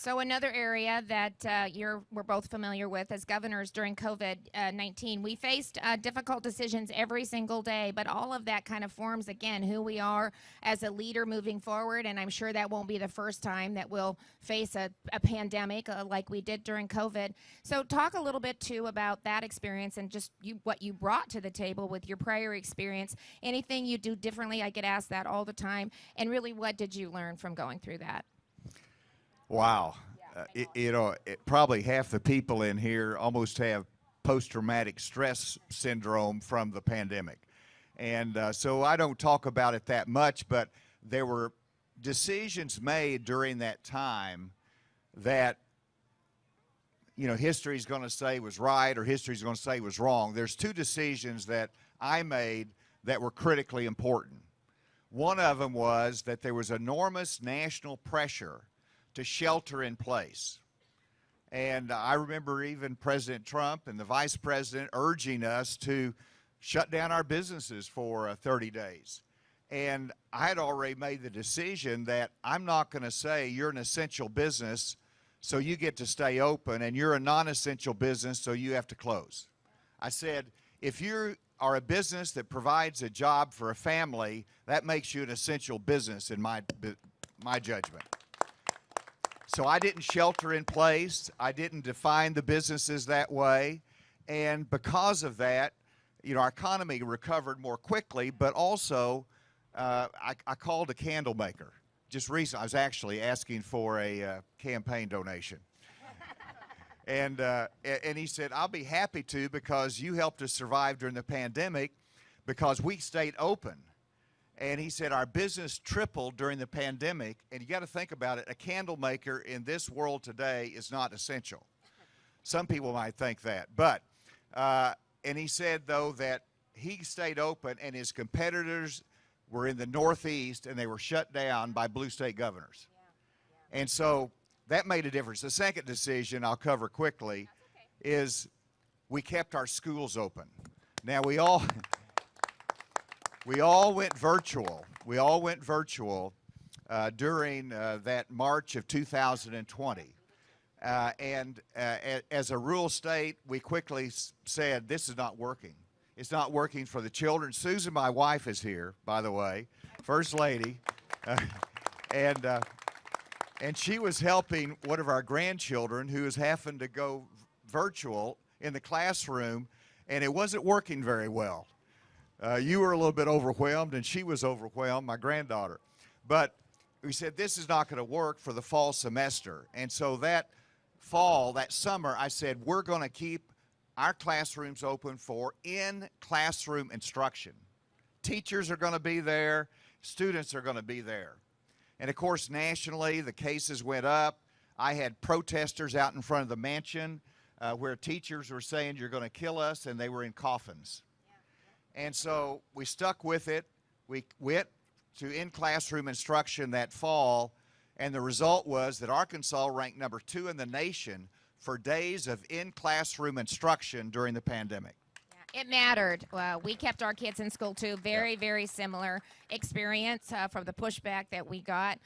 So another area that we're both familiar with as governors during COVID-19, we faced difficult decisions every single day, but all of that kind of forms, again, who we are as a leader moving forward, and I'm sure that won't be the first time that we'll face a pandemic like we did during COVID. So talk a little bit, too, about that experience and just what you brought to the table with your prior experience. Anything you do differently? I get asked that all the time. And really, what did you learn from going through that? Wow. Probably half the people in here almost have post-traumatic stress syndrome from the pandemic. And so I don't talk about it that much, but there were decisions made during that time that, history's going to say was right or history's going to say was wrong. There's two decisions that I made that were critically important. One of them was that there was enormous national pressure to shelter in place. And I remember even President Trump and the Vice President urging us to shut down our businesses for 30 days. And I had already made the decision that I'm not going to say you're an essential business, so you get to stay open, and you're a non-essential business, so you have to close. I said, if you are a business that provides a job for a family, that makes you an essential business in my judgment. So I didn't shelter in place. I didn't define the businesses that way. And because of that, our economy recovered more quickly, but also I called a candle maker. Just recently, I was actually asking for a campaign donation. And he said, I'll be happy to, because you helped us survive during the pandemic because we stayed open. And he said, our business tripled during the pandemic. And you got to think about it. A candle maker in this world today is not essential. Some people might think that. But, and he said, though, that he stayed open and his competitors were in the Northeast and they were shut down by blue state governors. Yeah. And so that made a difference. The second decision I'll cover quickly is we kept our schools open. Now, we all went virtual. We all went virtual during that March of 2020. As a rural state, we quickly said, this is not working. It's not working for the children. Susan, my wife, is here, by the way, First Lady. And she was helping one of our grandchildren who was having to go virtual in the classroom, and it wasn't working very well. You were a little bit overwhelmed, and she was overwhelmed, my granddaughter. But we said, this is not going to work for the fall semester. And so that summer, I said, we're going to keep our classrooms open for in-classroom instruction. Teachers are going to be there. Students are going to be there. And, of course, nationally, the cases went up. I had protesters out in front of the mansion where teachers were saying, you're going to kill us, and they were in coffins. And so we stuck with it. We went to in-classroom instruction that fall, and the result was that Arkansas ranked number 2 in the nation for days of in-classroom instruction during the pandemic. Yeah, it mattered. We kept our kids in school, too. Very, very similar experience from the pushback that we got.